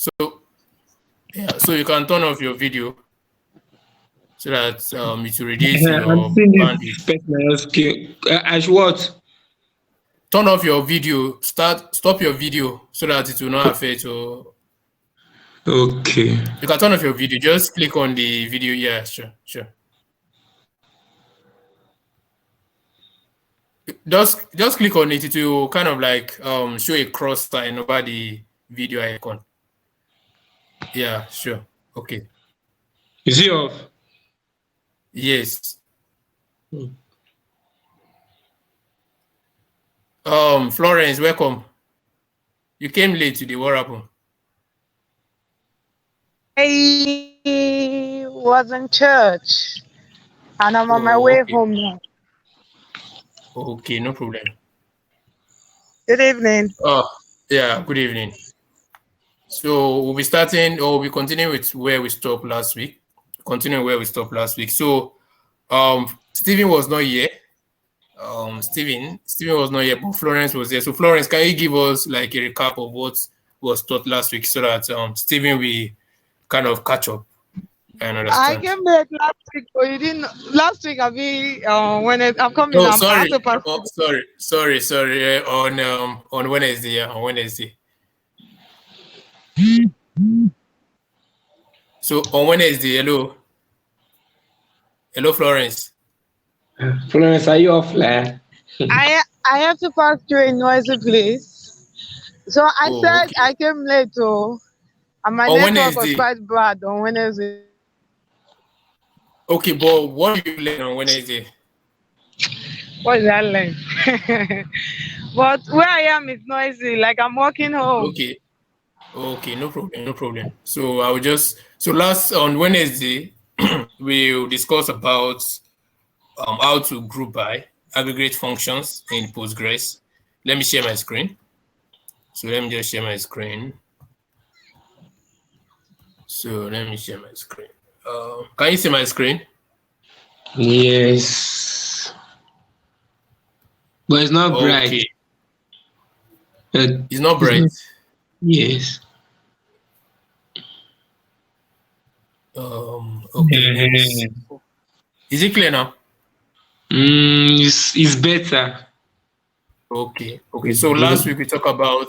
So yeah, so you can turn off your video so that it will reduce your I'm seeing bandwidth. this personal skill. I should what? Turn off your video. Stop your video so that it will not affect your. Okay. You can turn off your video. Just click on the video. Yeah, sure. Just click on it. It will kind of like show a cross sign over the video icon. Yeah, sure. Okay. Is it off? Yes. Florence, welcome. You came late today. What happened? I was in church and I'm on my way home now. Okay, no problem. Good evening. Oh, yeah, good evening. So we'll be starting, or we'll be continuing with where we stopped last week. So Stephen was not here. Stephen was not here, but Florence was there. So Florence, can you give us like a recap of what was taught last week so that Stephen will kind of catch up and understand? I came late last week, but you didn't. Last week I'll be when I'm coming. Oh, sorry. Sorry. On Wednesday, yeah, on Wednesday. So on Wednesday, hello, Florence. Florence, are you offline? I have to pass through a noisy place, so I said okay. I came late. And my on network Wednesday. was quite bad on Wednesday. Okay, but what did you learn on Wednesday? What did I learn? But where I am is noisy, like I'm walking home. Okay, no problem. So I will just on Wednesday we'll discuss about how to group by aggregate functions in Postgres. Let me share my screen. So let me just share my screen. So let me share my screen. Can you see my screen? Yes. But it's not bright. It's not bright. Yes. Okay. Is it clear now? It's better. Okay. So last week we talked about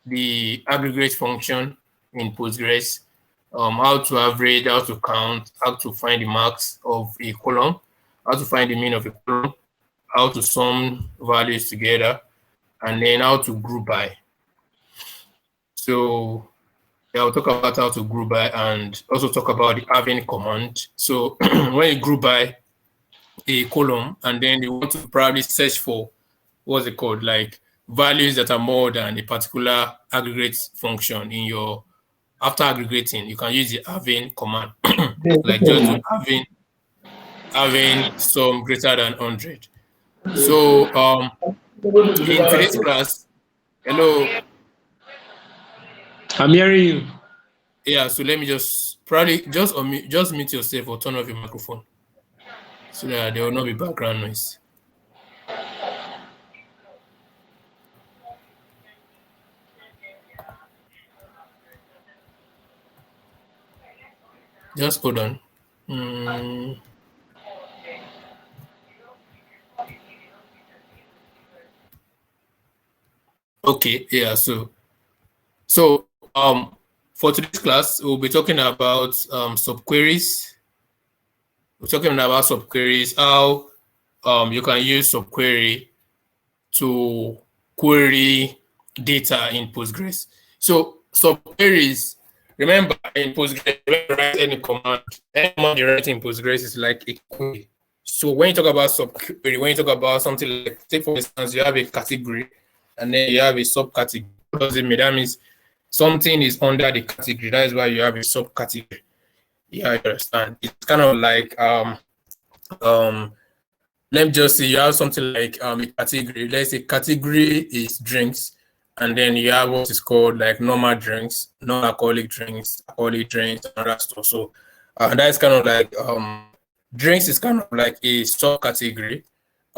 the aggregate function in Postgres, how to average, how to count, how to find the max of a column, how to find the mean of a column, how to sum values together, and then how to group by. So yeah, I'll talk about how to group by and also talk about the having command. So when you group by a column and then you want to probably search for what's it called, like values that are more than a particular aggregate function in your, after aggregating, you can use the having command, like just do having some greater than 100. So in today's class, hello. I'm hearing you. Yeah, so let me just mute yourself or turn off your microphone so that there will not be background noise. Just hold on. Okay, yeah, so for today's class, we'll be talking about subqueries. We're talking about subqueries, how you can use subquery to query data in Postgres. So subqueries, remember in Postgres, when you write any command you write in Postgres is like a query. So when you talk about subquery, when you talk about something like, say for instance, you have a category and then you have a subcategory. What does it mean? That means something is under the category. That is why you have a subcategory. Yeah, I understand. It's kind of like let me just say you have something like a category. Let's say category is drinks, and then you have what is called like normal drinks, non-alcoholic drinks, alcoholic drinks, and that stuff. So that's kind of like drinks is kind of like a subcategory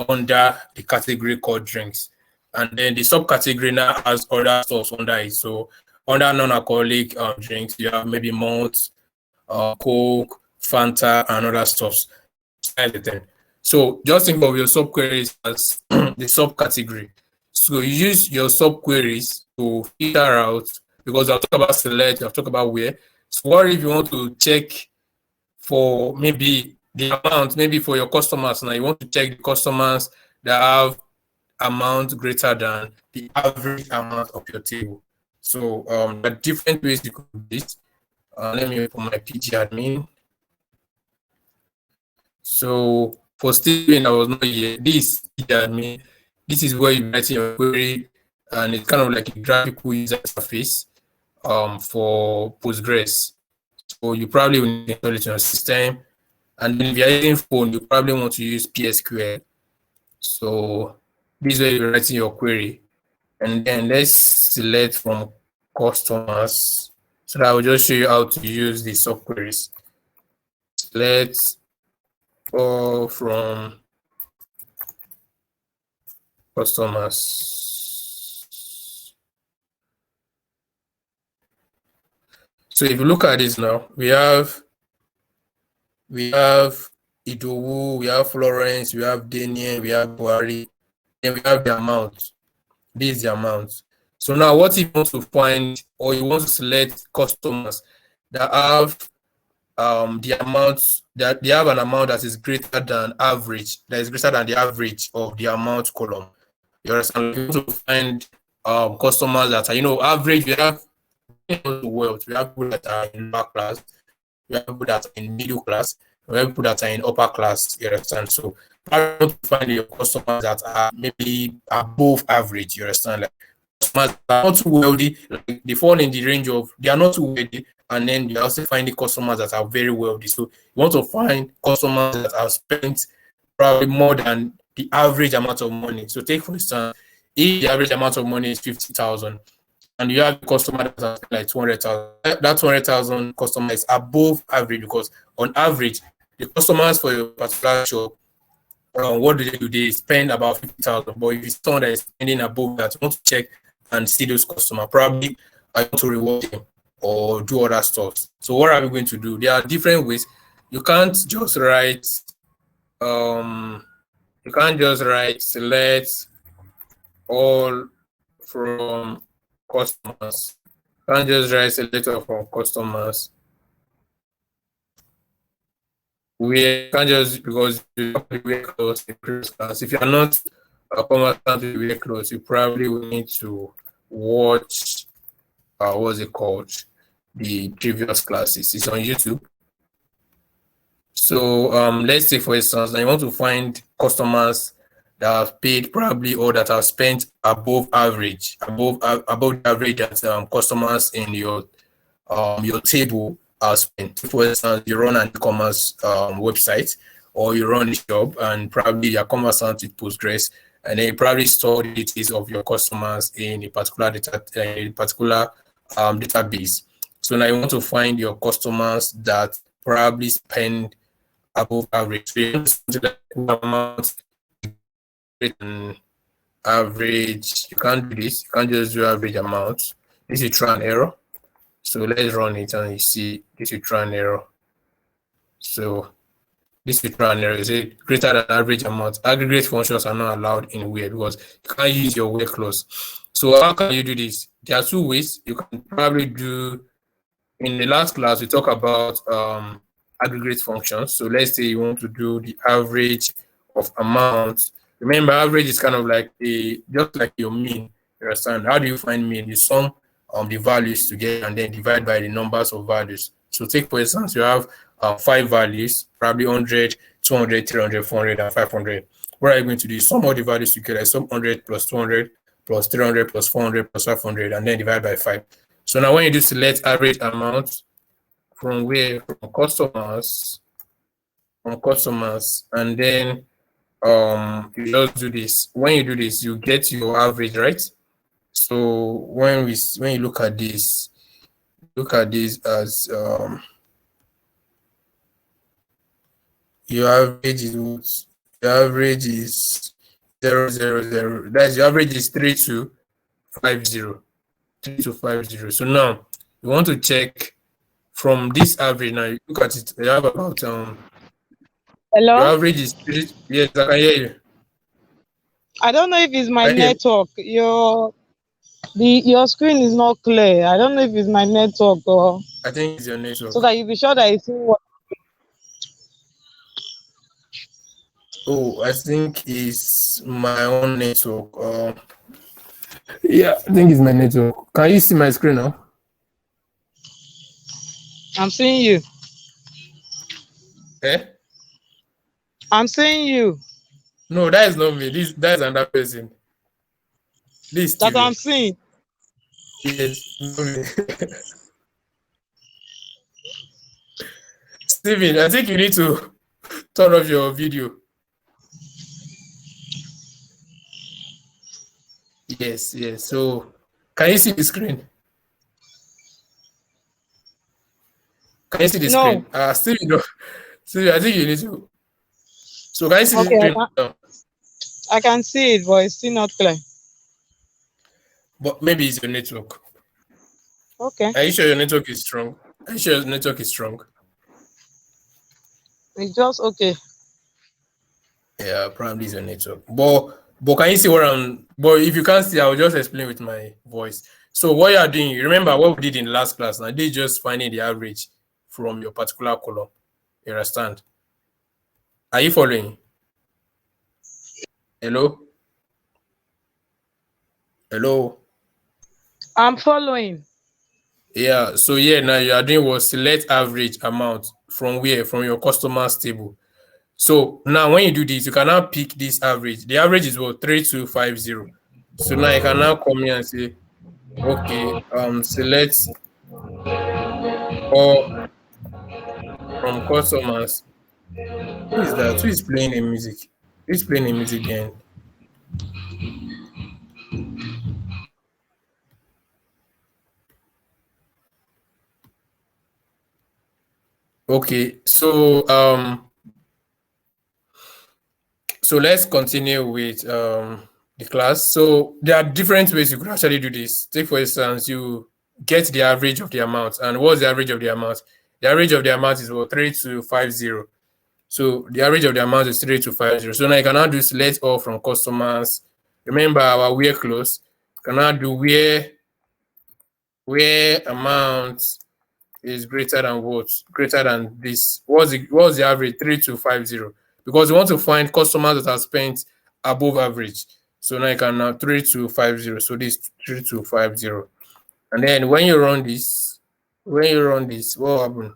under the category called drinks. And then the subcategory now has other stuff under it. So under non-alcoholic drinks, you have maybe malt, Coke, Fanta, and other stuffs. So just think of your subqueries as the subcategory. So you use your subqueries to filter out, because I'll talk about select, I'll talk about where. So what if you want to check for maybe the amount, maybe for your customers now, you want to check the customers that have amount greater than the average amount of your table. So there are different ways you could do this. Let me open my PG admin. So for Steven, I was not here. This PG admin, this is where you write your query, and it's kind of like a graphical user interface for Postgres. So you probably will need to install it on your system. And then if you're using phone, you probably want to use PSQL. So this is where you're writing your query. And then let's select from customers. So that I will just show you how to use the subqueries. Select all from customers. So if you look at this now, we have Idowu, we have Florence, we have Daniel, we have Buhari, and we have the amount. This is the amount. So now what if you want to find, or you want to select customers that have the amount, that they have an amount that is greater than average, that is greater than the average of the amount column. You understand? You want to find customers that are, average. We have wealth. We have people that are in lower class. We have people that are in middle class. We have people that are in upper class. You understand? So I want to find your customers that are maybe above average. You understand? Like customers that are not too wealthy, like they fall in the range of, they are not too wealthy, and then you also find the customers that are very wealthy. So you want to find customers that have spent probably more than the average amount of money. So take for instance, if the average amount of money is 50,000, and you have a customer that has like 200,000, that 200,000 customer is above average, because on average, the customers for your particular shop, what do? They spend about 50,000. But if it's someone that is spending above that, you want to check and see those customers. Probably I want to reward them or do other stuff. So what are we going to do? There are different ways. You can't just write select all from customers. You can't just write select all from customers. We can't just, because you have to wear clothes in previous class. If you're not a commercial to wear clothes, you probably will need to watch what's it called? The previous classes. It's on YouTube. So let's say for instance, now you want to find customers that have paid probably, or that have spent above average, above the average that customers in your table are spent. For instance, you run an e-commerce website, or you run a shop, and probably you're conversant with Postgres, and then you probably store the details of your customers in a particular database. So now you want to find your customers that probably spend above average. So you want something like amount average. You can't do this. You can't just do average amount. This is try an error. So let's run it, and you see this will try an error. So this will try an error. Is it greater than average amount? Aggregate functions are not allowed in where, because you can't use your where clause. So how can you do this? There are two ways you can probably do. In the last class, we talked about aggregate functions. So let's say you want to do the average of amounts. Remember, average is kind of like just like your mean. You understand? How do you find mean? You sum the values together and then divide by the numbers of values. So take for instance, you have 5 values, probably 100, 200, 300, 400, and 500. What are you going to do? Sum all the values together. Sum 100 plus 200 plus 300 plus 400 plus 500, and then divide by 5. So now when you do select average amount from where? From customers, and then you just do this. When you do this, you get your average, right? So when you look at this as your average is what? Your average is 000. That's your average is 3250. 3250. So now you want to check from this average. Now you look at it. You have about your Hello? average is 3. Yes, I can hear you. I don't know if it's my Can you hear me? network. Your screen is not clear. I don't know if it's my network or I think it's your network. so that you be sure that you see what. Oh, I think it's my own network. Yeah, I think it's my network. Can you see my screen now? I'm seeing you. Eh? I'm seeing you. No, that is not me. That is another person. This is That I'm Steven. seeing. Yes, not me. Steven, I think you need to turn off your video. Yes. So, can you see the screen? Can you see the No. screen? Steven, no. Steven, I think you need to. So, can you see the Okay, screen now? I can see it, but it's still not clear. But maybe it's your network. Okay. Are you sure your network is strong? Are you sure your network is strong? It's just okay. Yeah, probably it's your network. But can you see what I'm? But if you can't see, I'll just explain with my voice. So what you are doing, you remember what we did in the last class? Now they just finding the average from your particular column. You understand? Are you following? Hello? Hello? I'm following. Yeah, so yeah, now you are doing was select average amount from where? From your customers table. So now when you do this, you can now pick this average. The average is what? 3250. So now you can now come here and say, okay, select all from customers. Who is that? Who is playing the music? Who is playing the music behind? Okay, so let's continue with the class. So there are different ways you could actually do this. Take for instance, you get the average of the amount. And what's the average of the amount? The average of the amount is what? 3250. So the average of the amount is 3250. So now you can now do select all from customers. Remember our where close. You can now do where amount is greater than what? Greater than this. What's the average? 3250. Because you want to find customers that have spent above average. So now you can now 3250. So this 3250. And then when you run this, what will happen?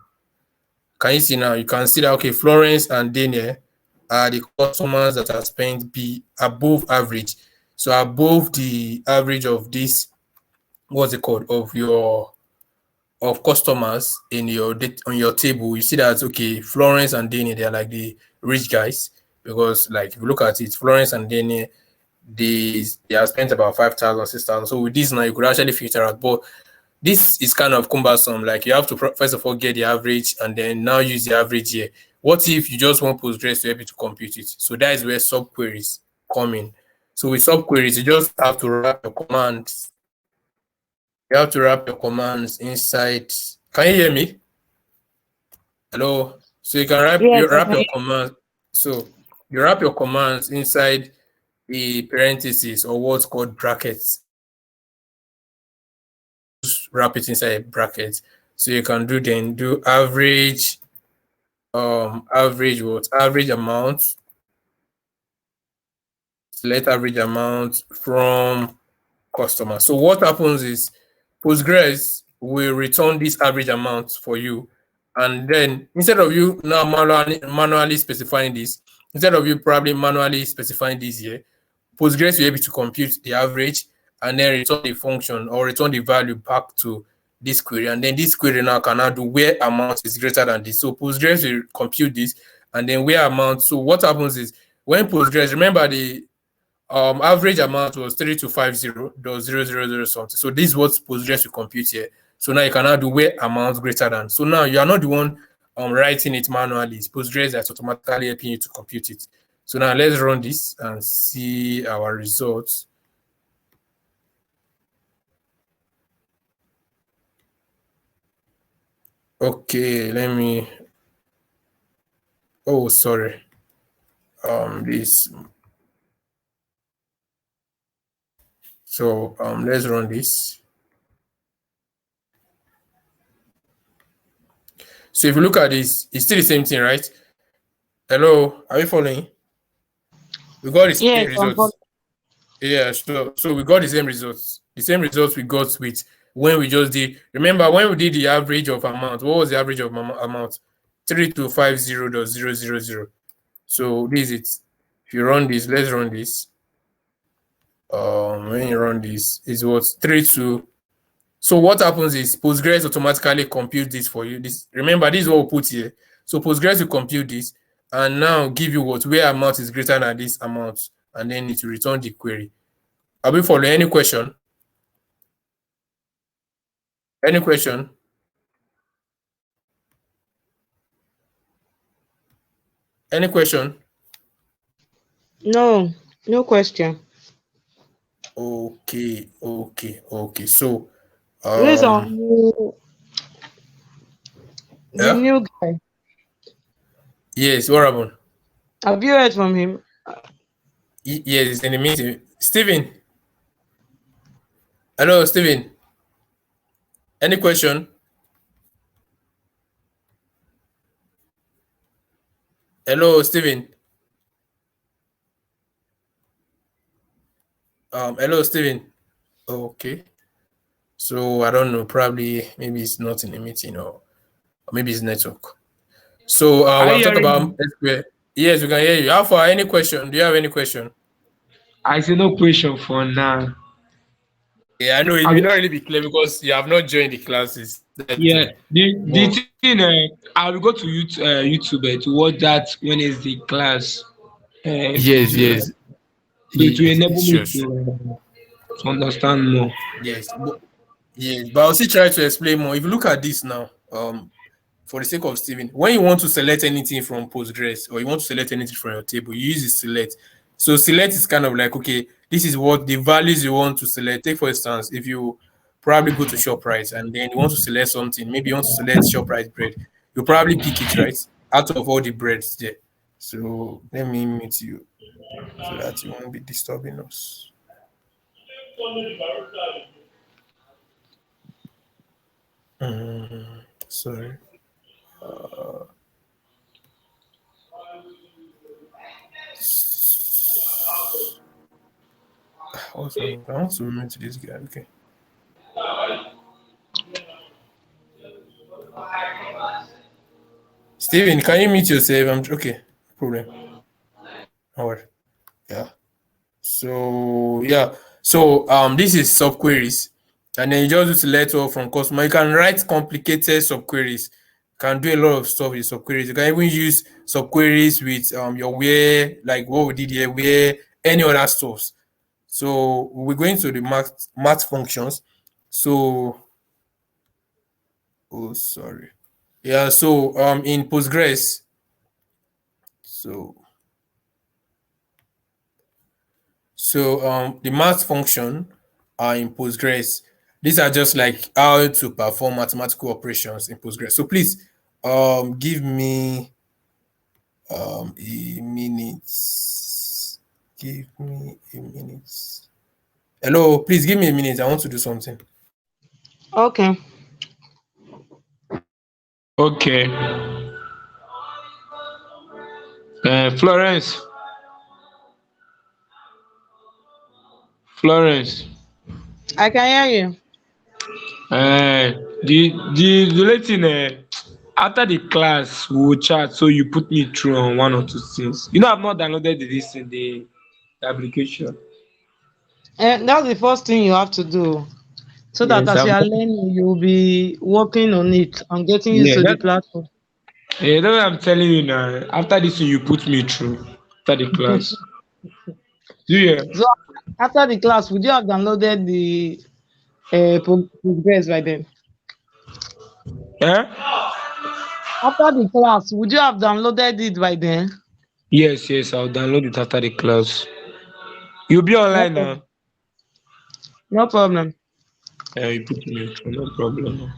Can you see now? You can see that okay, Florence and Daniel are the customers that have spent be above average. So above the average of this, what's it called? Of customers in your on your table, you see that okay, Florence and Daniel, they are like the rich guys, because like if you look at it, Florence and Daniel, they have spent about 5,000, 6,000. So with this now, you could actually filter out. But this is kind of cumbersome. Like you have to first of all get the average and then now use the average here. What if you just want Postgres to help you to compute it? So that is where subqueries come in. So with subqueries, you just have to wrap your commands. You have to wrap your commands inside. Can you hear me? Hello. So you can wrap your commands. So you wrap your commands inside the parentheses or what's called brackets. Just wrap it inside brackets. So you can do average average amount, select average amount from customer. So what happens is Postgres will return this average amount for you, and then instead of you now manually specifying this, instead of you probably manually specifying this here, Postgres will be able to compute the average and then return the function or return the value back to this query. And then this query now can now do where amount is greater than this. So Postgres will compute this and then where amount. So what happens is when Postgres, remember the average amount was 3250.000 something. So this is what Postgres will compute here. So now you can now do where amount greater than. So now you are not the one writing it manually. It's Postgres that's automatically helping you to compute it. So now let's run this and see our results. Okay, let me. Oh, sorry. This. So let's run this. So if you look at this, it's still the same thing, right? Hello, are you following? We got the same Yes, results. Yeah, so we got the same results. The same results we got with when we just did. Remember when we did the average of amount? What was the average of amount? 3250.000. So this is it. If you run this, let's run this. When you run this, is what 32. So what happens is Postgres automatically compute this for you. This, remember, this is what we put here. So Postgres will compute this and now give you what where amount is greater than this amount, and then it will return the query. Are we following? Any question? Any question? Any question? no, no question. Okay. So This on the yeah. new guy. Yes, what happened? Have you heard from him? Yes, it's in the meeting. Steven. Hello, Steven. Any question? Hello, Steven. Hello, Steven. Okay. So I don't know. Probably maybe it's not in the meeting, or maybe it's network. So we Are have you talked hearing about me? SQL. Yes, we can hear you. How far? Any question? Do you have any question? I say no question for now. Yeah, I know it I, may not really be clear because you have not joined the classes. That's the yeah, thing. the But thing. I will go to YouTube to watch that Wednesday class yes, video. yes, So it will enable me sure, sure. to understand more. Yes, but I'll still try to explain more. If you look at this now, for the sake of Steven, when you want to select anything from Postgres or you want to select anything from your table, you use the select. So select is kind of like, okay, this is what the values you want to select. Take for instance, if you probably go to ShopRite and then you want to select something, maybe you want to select ShopRite bread, you probably pick it right out of all the breads there. So let me mute you so that you won't be disturbing us. Sorry. What's wrong? I want to mute this guy. Okay. Steven, can you mute yourself? I'm okay. No problem. All right. Yeah. So this is subqueries, and then you just do select all from customer. You can write complicated subqueries. You can do a lot of stuff with subqueries. You can even use subqueries with your where, like what we did here, where any other stuff. So we're going to the math functions. So oh sorry. Yeah, so in Postgres, so the math function are in Postgres. These are just like how to perform mathematical operations in Postgres. So please give me a minute. Give me a minute. Hello, please give me a minute. I want to do something. Okay. Okay. Florence. Florence. I can hear you. The relating after the class we will chat, so you put me through on one or two things. You know I've not downloaded this in the application. And that's the first thing you have to do. So that Yes, as I've you are not, learning, you'll be working on it and getting used yeah, to the platform. that's what I'm telling you now. After this you put me through after the class. Do you? So after the class, would you have downloaded the Progress by then? Eh? After the class, would you have downloaded it by then? Yes, I'll download it after the class. You'll be No online problem. now. No problem. Yeah, you put me through, no problem.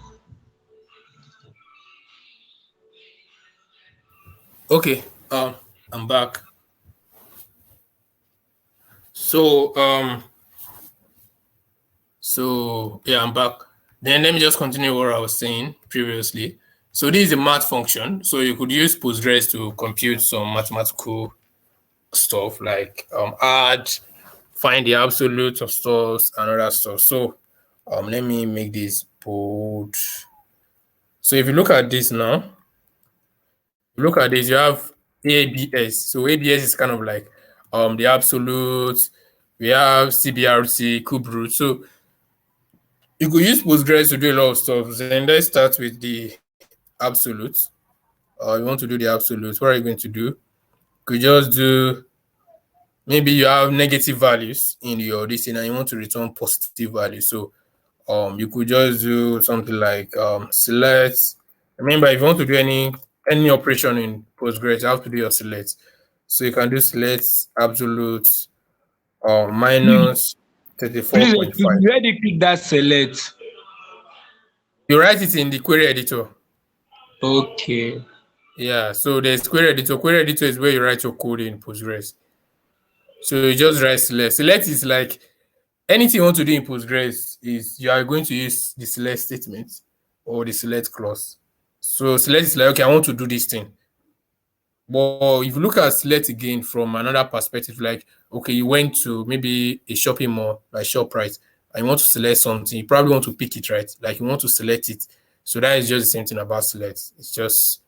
Okay, I'm back. So yeah, I'm back. Then let me just continue what I was saying previously. So this is a math function. So you could use Postgres to compute some mathematical stuff like add, find the absolute of stores and other stuff. So let me make this bold. So if you look at this now, look at this, you have ABS. So ABS is kind of like the absolute. We have CBRT, kube root. So you could use Postgres to do a lot of stuff. Then let's start with the absolute. You want to do the absolute. What are you going to do? You could just do, maybe you have negative values in your this and you want to return positive values. So you could just do something like select. Remember, if you want to do any operation in Postgres, you have to do your select. So you can do select absolute Please, minus please excuse 34.5. me. Where do you click that select? You write it in the query editor. Okay. Yeah, so there's query editor. Query editor is where you write your code in Postgres. So you just write select. Select is like anything you want to do in Postgres is you are going to use the select statement or the select clause. So select is like, okay, I want to do this thing. But if you look at select again from another perspective, like, okay, you went to maybe a shopping mall, like ShopRite, and you want to select something, you probably want to pick it, right? Like you want to select it. So that is just the same thing about select. It's just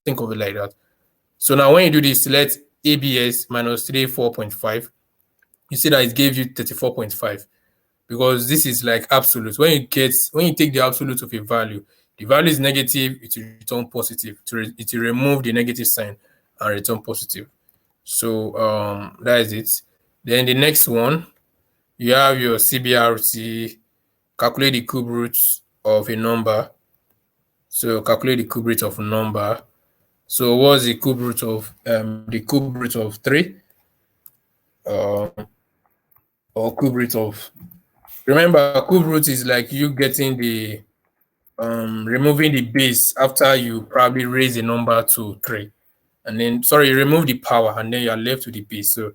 think of it like that. So now when you do this select ABS minus 34.5, you see that it gave you 34.5 because this is like absolute. When you take the absolute of a value, the value is negative, it will return positive. It will remove the negative sign and return positive. So that is it. Then the next one, you have your CBRT, calculate the cube root of a number. So calculate the cube root of a number. So what's the cube root of the cube root of 3? Or cube root of, remember, cube root is like you getting the removing the base after you probably raise the number to 3, and then you remove the power and then you are left with the base. So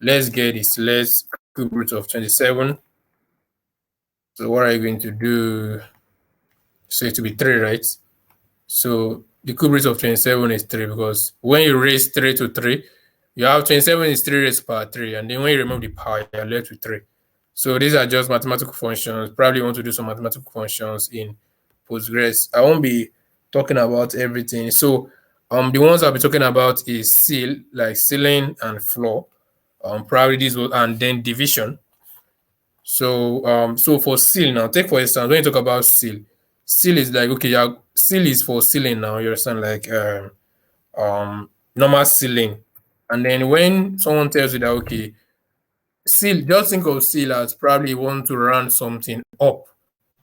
let's get this, let's cube root of 27. So what are you going to do? So it will be 3, right? So the cube root of 27 is 3 because when you raise 3 to 3, you have 27 is 3 raised power 3, and then when you remove the power, you're left with 3. So these are just mathematical functions. Probably want to do some mathematical functions in Postgres. I won't be talking about everything. So the ones I'll be talking about is seal, like ceiling and floor. Probably these will, and then division. So for seal now, take for instance, when you talk about seal is like, okay, yeah, seal is for ceiling now, you understand, like normal ceiling. And then when someone tells you that, okay, seal, just think of seal as probably you want to round something up.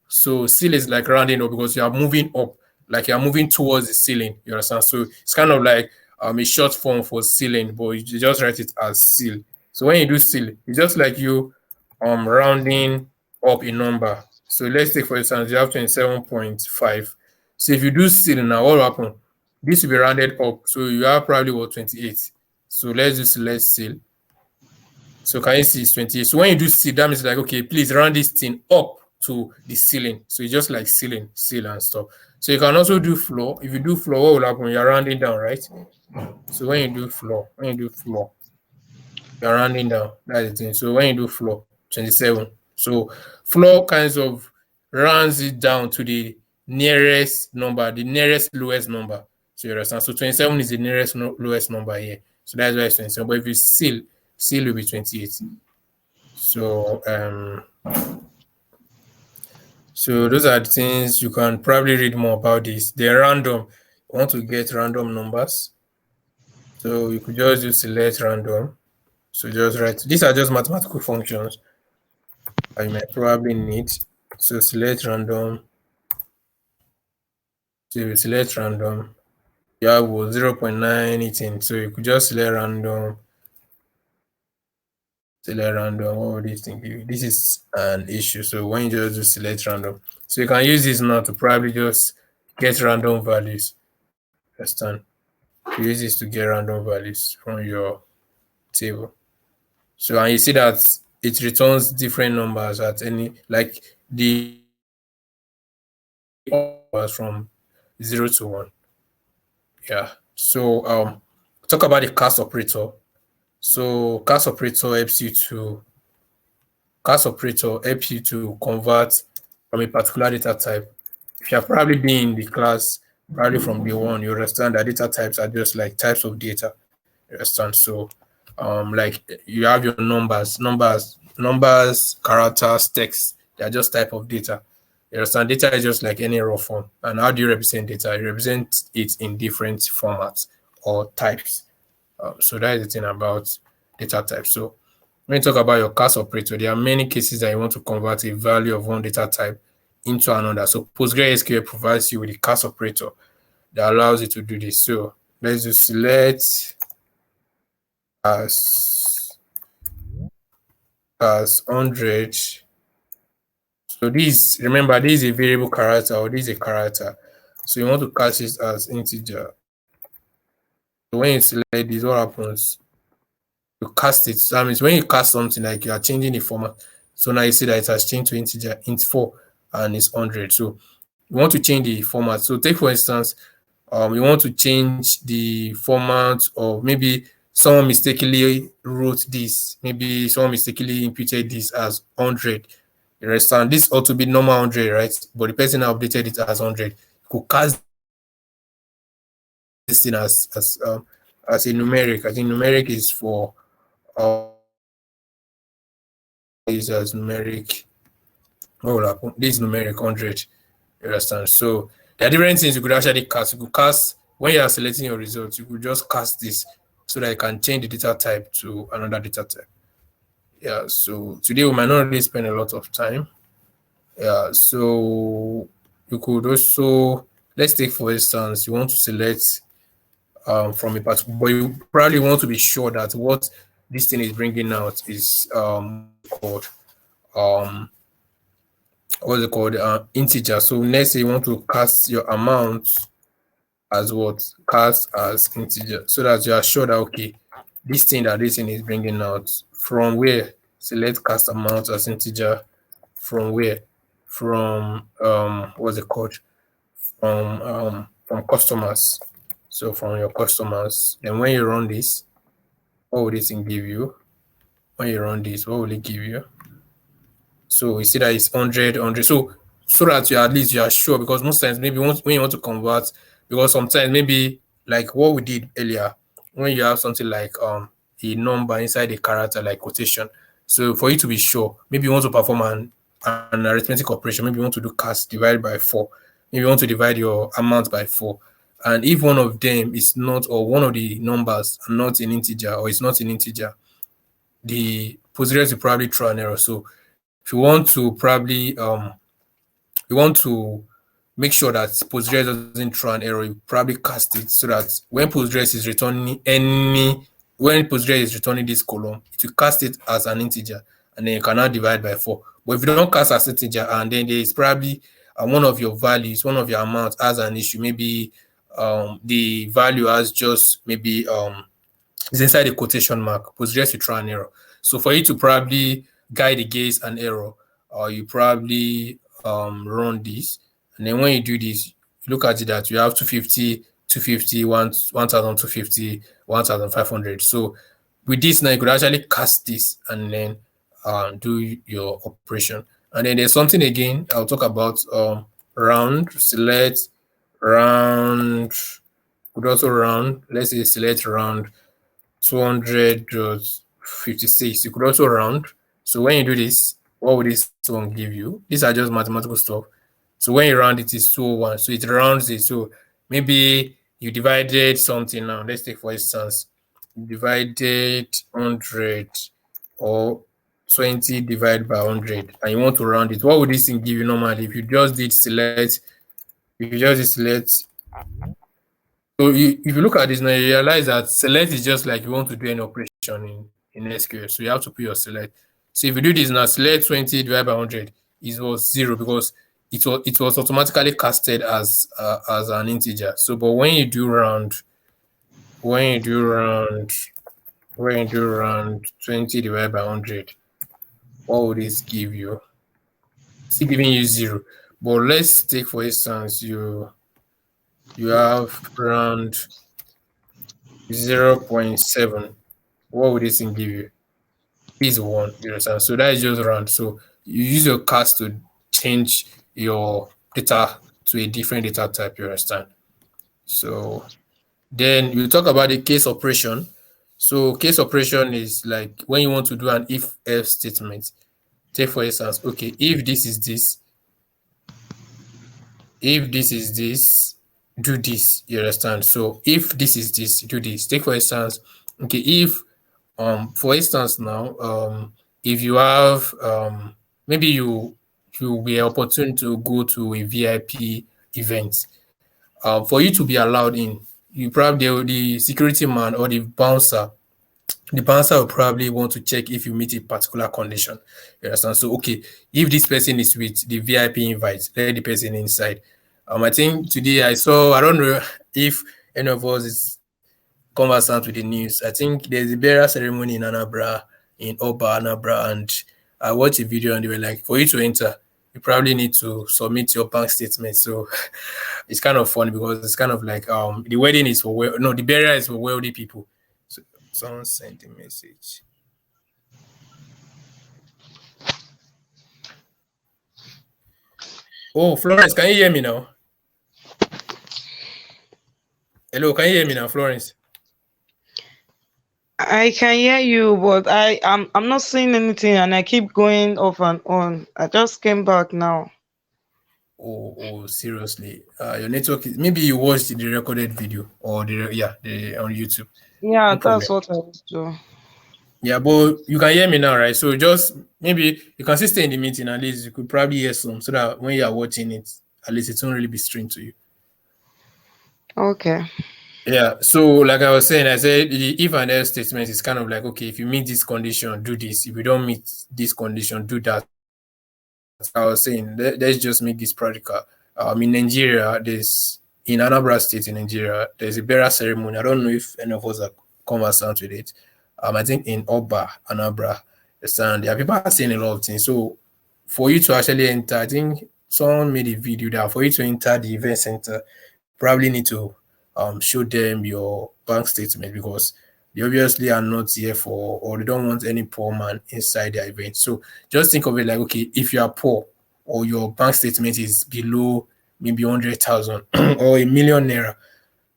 So seal is like rounding up because you are moving up, like you are moving towards the ceiling. You understand? So it's kind of like a short form for ceiling, but you just write it as seal. So when you do seal, it's just like you rounding up a number. So let's take for instance you have 27.5. So if you do seal now, what will happen? This will be rounded up. So you have probably what, 28. So let's do select seal. So can you see it's 28? So when you do seal, that means like, okay, please round this thing up to the ceiling. So it's just like ceiling, seal and stuff. So you can also do floor. If you do floor, what will happen? You're rounding down, right? So when you do floor, you're rounding down. That's the thing. So when you do floor, 27. So floor kinds of rounds it down to the nearest number, the nearest lowest number. So you understand? So 27 is the nearest lowest number here. So that's why it's 27. But if you seal will be 28. So those are the things you can probably read more about this. They're random. You want to get random numbers. So you could just do select random. So just write, these are just mathematical functions I might probably need. So select random. So you select random. You have 0.918. So you could just select random. Select random. What would you think? This is an issue. So when you just do select random, so you can use this now to probably just get random values. Understand? You use this to get random values from your table. So, and you see that it returns different numbers at any, like the numbers from 0 to 1. Yeah. So talk about the cast operator. So cast operator helps you to convert from a particular data type. If you have probably been in the class probably from day one, you understand that data types are just like types of data. You understand? So like you have your numbers, characters, text, they are just type of data. You understand? Data is just like any raw form. And how do you represent data? You represent it in different formats or types. So that is the thing about data type. So when you talk about your cast operator, there are many cases that you want to convert a value of one data type into another. So PostgreSQL provides you with a cast operator that allows you to do this. So let's just select as 100. So this, remember, this is a variable character or this is a character. So you want to cast it as integer. So when you select this, what happens? You cast it. So that means when you cast something, like you are changing the format. So now you see that it has changed to integer, int4, and it's 100. So you want to change the format. So take for instance, you want to change the format of maybe someone mistakenly wrote this. Maybe someone mistakenly imputed this as 100. You understand? This ought to be normal 100, right? But the person updated it as 100. You could cast this thing as a numeric. I think numeric is for is as numeric. What will happen? This is numeric 100. You understand? So there are different things you could actually cast. You could cast when you are selecting your results, you could just cast this so that you can change the data type to another data type. Yeah, so today we might not really spend a lot of time. Yeah, so you could also, let's take for instance, you want to select from a particular, but you probably want to be sure that what this thing is bringing out is called what's it called integer. So let's say you want to cast your amount as what? Cast as integer, so that you are sure that okay, this thing is bringing out from where? Select cast amount as integer from where? From what's it called? From customers. So from your customers. Then when you run this, what will this thing give you? When you run this, what will it give you? So you see that it's 100. So that you at least you are sure, because most times maybe when you want to convert, because sometimes maybe like what we did earlier, when you have something like a number inside a character like quotation. So for you to be sure, maybe you want to perform an arithmetic operation, maybe you want to do cast divided by 4, maybe you want to divide your amount by 4. And if one of them is not, or one of the numbers are not an integer, or it's not an integer, the Postgres will probably throw an error. So if you want to probably you want to make sure that Postgres doesn't throw an error, you probably cast it so that when Postgres is returning this column, it will cast it as an integer, and then you cannot divide by 4. But if you don't cast as integer, and then there is probably one of your values, one of your amounts has an issue, maybe the value has just maybe is inside a quotation mark, Postgres will throw an error. So for you to probably guide against an error, you probably run this. And then when you do this, you look at it that you have 250, 250, 1,250, 1,500. So with this now, you could actually cast this and then do your operation. And then there's something again I'll talk about, round, select, round, could also round, let's say select round 256. You could also round. So when you do this, what would this one give you? These are just mathematical stuff. So when you round it is 201. So it rounds it. So maybe you divided something now. Let's take for instance, you divided 100 or 20 divided by 100, and you want to round it. What would this thing give you normally if you just did select? If you just did select, so if you look at this now, you realize that select is just like you want to do an operation in SQL. So you have to put your select. So if you do this now, select 20 divided by 100 is was 0, because it was automatically casted as an integer. So but when you do round, when you do round 20 divided by 100, what would this give you? Still giving you 0. But let's take, for instance, you have round 0.7. What would this thing give you? Is 1, you understand? So that is just round. So you use your cast to change your data to a different data type, you understand? So then you talk about the case operation. So case operation is like when you want to do an if-else statement. Take for instance, okay, if this is this, do this, you understand? So if this is this, do this. Take for instance, okay, if for instance now, if you have maybe you were opportune to go to a VIP event, for you to be allowed in, you probably the security man or the bouncer will probably want to check if you meet a particular condition. You understand? So, okay, if this person is with the VIP invite, let the person inside. I think today I don't know if any of us is conversant with the news. I think there's a burial ceremony in Anambra, in Oba, Anambra, and I watched a video and they were like, for you to enter, you probably need to submit your bank statement. So it's kind of funny because it's kind of like the wedding is for the burial is for wealthy people. So someone sent a message. Oh, Florence, can you hear me now? Hello, can you hear me now, Florence? I can hear you, but I'm not seeing anything, and I keep going off and on. I just came back now. Oh, seriously. Your network is, maybe you watched the recorded video or the on YouTube. Yeah, No that's problem. what I was doing. Yeah, but you can hear me now, right? So just maybe you can still stay in the meeting, at least you could probably hear some so that when you are watching it, at least it won't really be strange to you. Okay. Yeah, so like I was saying, I said the if and else statement is kind of like, okay, if you meet this condition, do this. If you don't meet this condition, do that. I was saying, let's just make this practical. In Nigeria, in Anambra State in Nigeria, there's a burial ceremony. I don't know if any of us are conversant with it. I think in Oba, Anambra, there are people are saying a lot of things. So for you to actually enter, I think someone made a video that for you to enter the event center, probably need to show them your bank statement because they obviously are not here for, or they don't want any poor man inside their event. So just think of it like, okay, if you are poor or your bank statement is below maybe 100,000 or a million naira,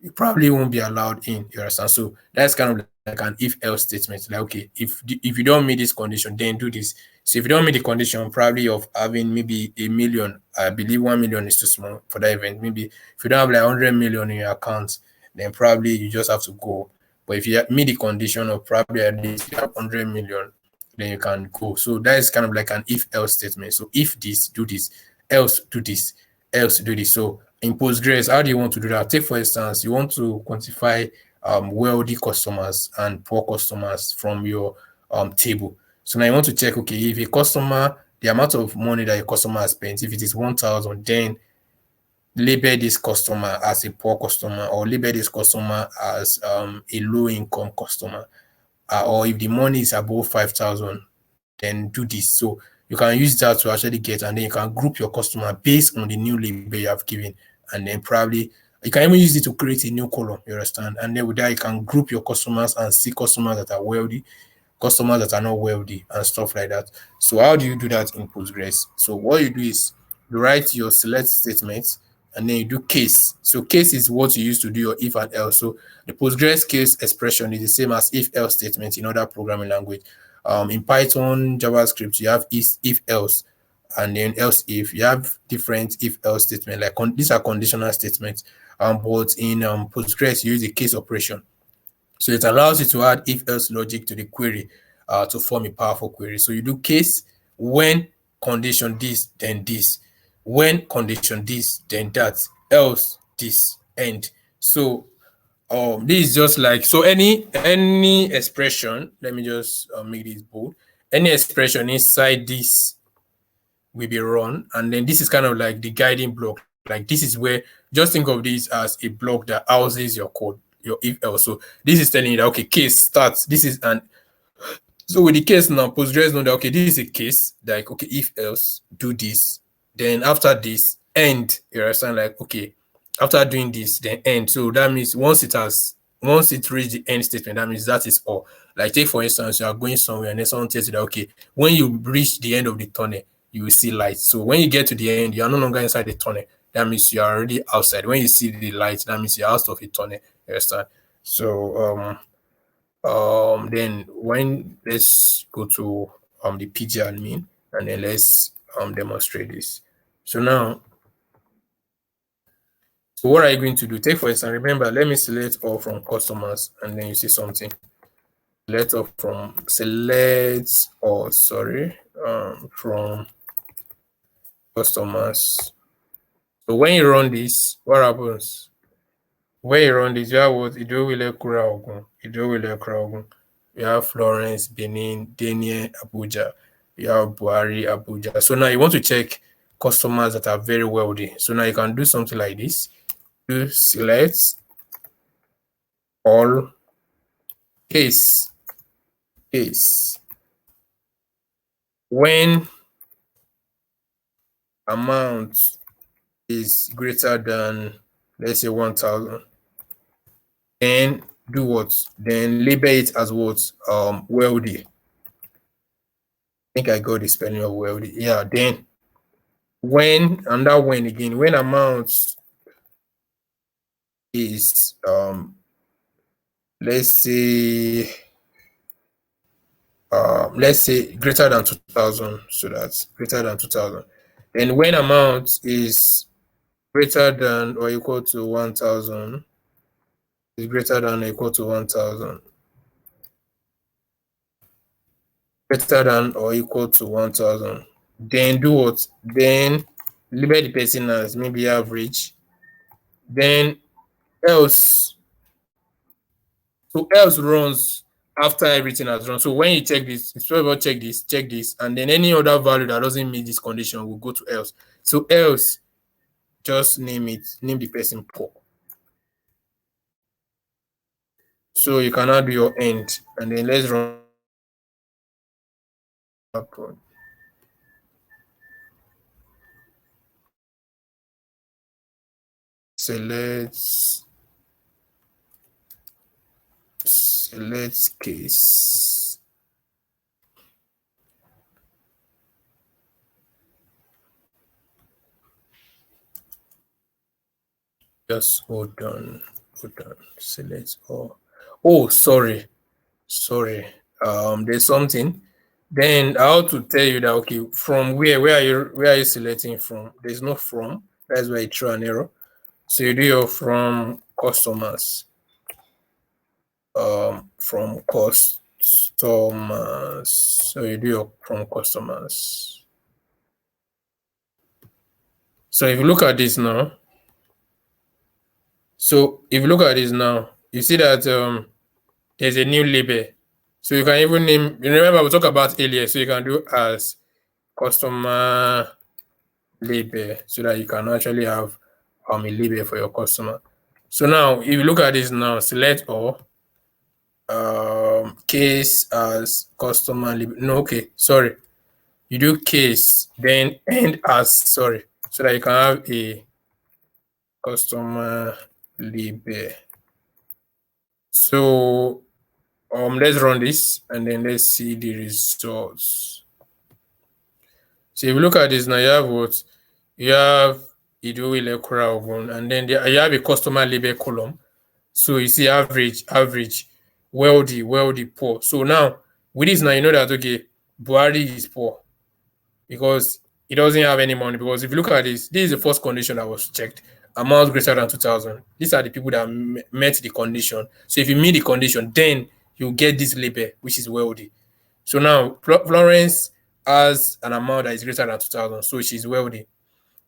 you probably won't be allowed in. You understand? So that's kind of like an if-else statement. Like, okay, if you don't meet this condition, then do this. So if you don't meet the condition, probably of having maybe a million, I believe 1 million is too small for that event. Maybe if you don't have like 100 million in your account, then probably you just have to go. But if you meet the condition of probably at least you have 100 million, then you can go. So that is kind of like an if-else statement. So if this, do this, else do this, else do this. So in Postgres, how do you want to do that? Take, for instance, you want to quantify wealthy customers and poor customers from your table. So now you want to check, okay, if a customer, the amount of money that a customer has spent, if it is 1,000, then label this customer as a poor customer or label this customer as a low income customer. Or if the money is above 5,000, then do this. So you can use that to actually get, and then you can group your customer based on the new label you have given. And then probably you can even use it to create a new column, you understand? And then with that, you can group your customers and see customers that are wealthy, customers that are not wealthy, and stuff like that. So how do you do that in Postgres? So what you do is you write your select statements and then you do case. So case is what you use to do your if and else. So the Postgres case expression is the same as if else statement in other programming language. In Python, JavaScript, you have if else and then else if. You have different if else statements. Like these are conditional statements. But in Postgres, you use a case operation. So it allows you to add if else logic to the query to form a powerful query. So you do case when condition this, then this. When condition this, then that. Else this, end. So this is just like, so any expression, let me just make this bold. Any expression inside this will be run, and then this is kind of like the guiding block. Like this is where, just think of this as a block that houses your code. your if else. So this is telling you that okay, case starts. This is an so with the case now, Postgres know that okay, this is a case like okay, if else do this, then after this end. You understand? Like okay, after doing this, then end. So that means once it reached the end statement, that means that is all. Like take for instance, you are going somewhere and then someone tells you that okay, when you reach the end of the tunnel, you will see light. So when you get to the end, you are no longer inside the tunnel. That means you are already outside. When you see the light, that means you're out of the tunnel. You understand? So then when let's go to the PG admin and then let's demonstrate this. So now, so what are you going to do? Take for instance, remember, let me select all from customers and then you see something. Select all from from customers. So when you run this, what happens? When you run this, you have what? Idowile Kura. You have Florence, Benin, Daniel, Abuja. You have Buhari, Abuja. So now you want to check customers that are very wealthy. So now you can do something like this. You select all case. When amount is greater than, let's say, 1,000, then do what? Then label it as what? Wealthy. I think I got the spelling of wealthy. Yeah, then when again, when amount is let's say greater than 2,000, so that's greater than 2,000. Then when amount is greater than or equal to 1,000, is greater than or equal to 1,000. Greater than or equal to 1,000. Then do what? Then label the person as maybe average. Then else. So else runs after everything has run. So when you check this, it's about check this, and then any other value that doesn't meet this condition will go to else. So else, just name the person Paul. So you can now do your end, and then let's run. Select case. Just hold on. Select all. Oh, sorry. There's something. Then I have to tell you that okay, from where are you selecting from? There's no from. That's why you throw an error. So you do your from customers. From customers. So you do your from customers. So if you look at this now, you see that there's a new label. So you can even name, remember we talked about earlier, so you can do as customer label so that you can actually have a label for your customer. So now if you look at this now, select all case as customer label. No, okay, sorry. You do case, then end as, sorry, so that you can have a customer label. So let's run this and then let's see the results. So if you look at this now, you have what? You have Idowile Kura, and then you have a customer label column. So you see average, wealthy, poor. So now with this now, you know that okay, Buhari is poor because he doesn't have any money. Because if you look at this is the first condition that was checked. Amount greater than 2,000. These are the people that met the condition. So if you meet the condition, then you get this label, which is wealthy. So now Florence has an amount that is greater than 2,000, so she's wealthy.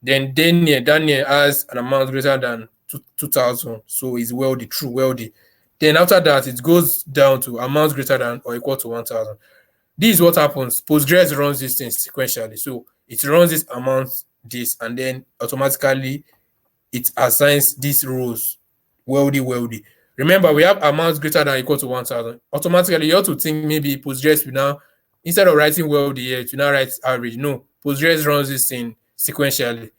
Then Daniel has an amount greater than 2,000, so he's wealthy, true wealthy. Then after that, it goes down to amounts greater than or equal to 1,000. This is what happens. Postgres runs this thing sequentially. So it runs this amount, and then automatically it assigns these rows wealthy. remember we have amounts greater than or equal to 1,000. Automatically, you have to think maybe Postgres will now, instead of writing wealthy here, to now write average. No, Postgres runs this thing sequentially.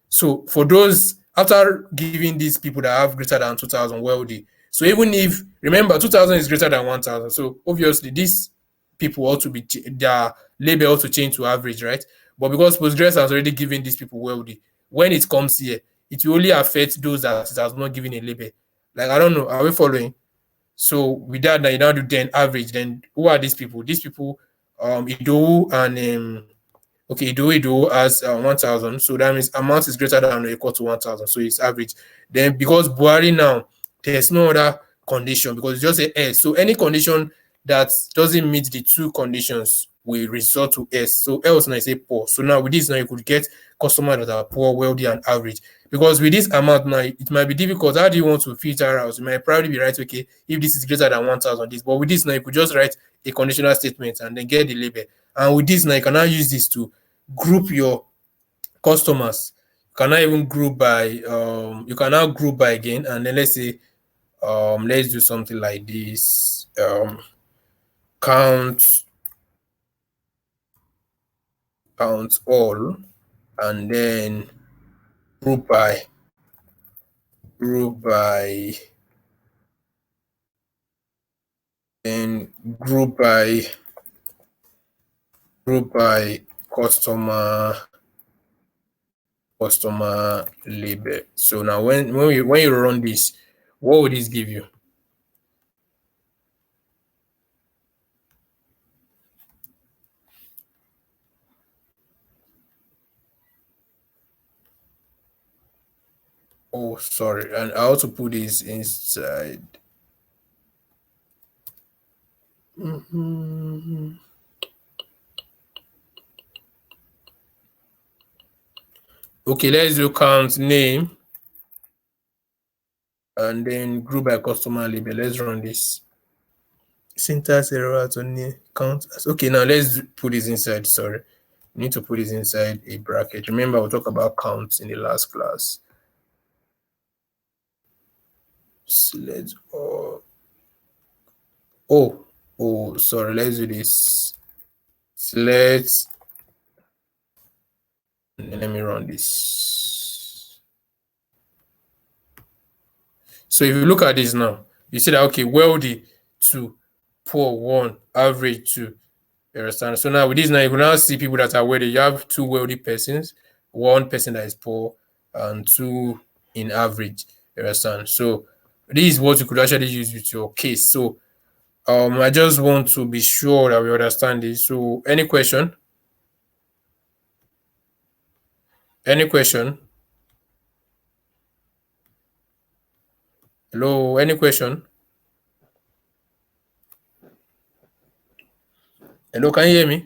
So for those, after giving these people that have greater than 2,000 wealthy, so even if, remember, 2,000 is greater than 1,000, so obviously these people ought to be, their label ought to change to average, right? But because Postgres has already given these people wealthy, when it comes here, it will only affect those that it has not given a label. Like, I don't know, are we following? So with that, now you now do then average. Then who are these people? These people, Ido and okay, Ido has 1,000. So that means amount is greater than or equal to 1,000. So it's average. Then because Buhari now, there's no other condition because it's just a S. So any condition that doesn't meet the two conditions will result to S. So else now is a poor. So now with this now you could get customers that are poor, wealthy, and average. Because with this amount now, it might be difficult. How do you want to filter out? You might probably be right, okay, if this is greater than 1,000, this. But with this now, you could just write a conditional statement and then get the label. And with this now, you can now use this to group your customers. You can now even group by, you can now group by again. And then let's say, let's do something like this. Count all, and then group by then group by customer label. So now when you run this, what would this give you? Oh, sorry, and I also put this inside. Okay, let's do count name and then group by customer label. Let's run this. Syntax error at only count. Okay, now let's put this inside. Sorry, we need to put this inside a bracket. Remember, we'll talk about counts in the last class. Select sorry, let's do this. Select, and let me run this. So if you look at this now, you see that okay, wealthy 2, poor 1, average 2. You understand? So now with this now, you can now see people that are wealthy. You have 2 wealthy persons, 1 person that is poor, and 2 in average. You understand? So this is what you could actually use with your case. So I just want to be sure that we understand this. So any question? Any question? Hello, any question? Hello, can you hear me?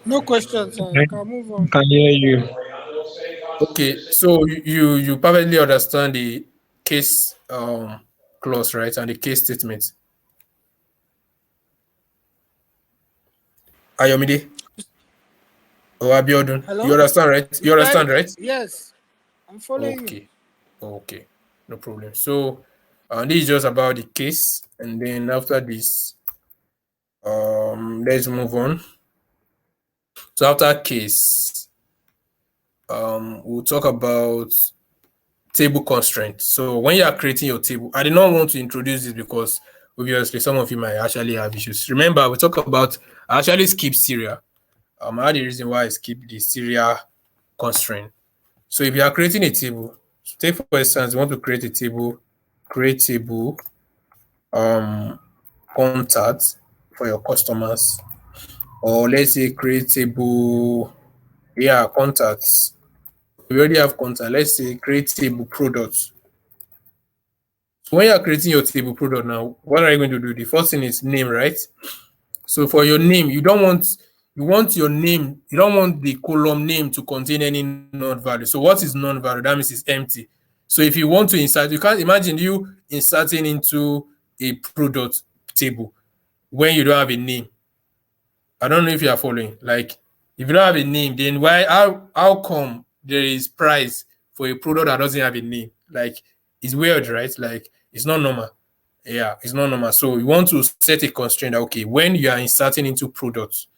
No questions, sir. You can move on. Can hear you. Okay, so you perfectly understand the case clause, right, and the case statement. Ayomide or Abiodun, Hello? you understand, right? You understand, right? Yes, I'm following you. Okay, no problem. So this is just about the case, and then after this, let's move on. So after case, we'll talk about table constraints. So when you are creating your table, I did not want to introduce this because obviously some of you might actually have issues. Remember, we talk about, I actually skip serial. I had the reason why I skip the serial constraint. So if you are creating a table, take for instance, you want to create a table, create table contact for your customers, or let's say create table, contacts. We already have contact. Let's say create table products. So when you are creating your table product now, what are you going to do? The first thing is name, right? So for your name, you want your name, you don't want the column name to contain any non-value. So what is non-value? That means it's empty. So if you want to insert, you can't imagine you inserting into a product table when you don't have a name. I don't know if you are following. Like if you don't have a name, then how come there is price for a product that doesn't have a name? Like It's weird, right? Like it's not normal. Yeah, it's not normal. So you want to set a constraint that, okay, when you are inserting into products,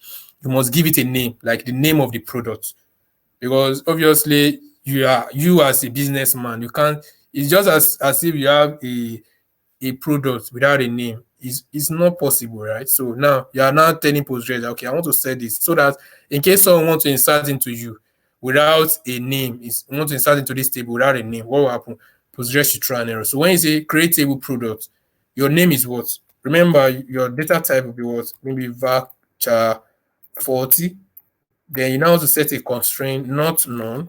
you must give it a name, like the name of the product. Because obviously you as a businessman, you can't, it's just as if you have a product without a name. It's not possible, right? So now you are now telling Postgres, okay, I want to set this so that in case someone wants to insert into you without a name, is want to insert into this table without a name, what will happen? Postgres should throw an error. So when you say create table product, your name is what? Remember, your data type will be what? Maybe varchar 40. Then you now want to set a constraint, not none.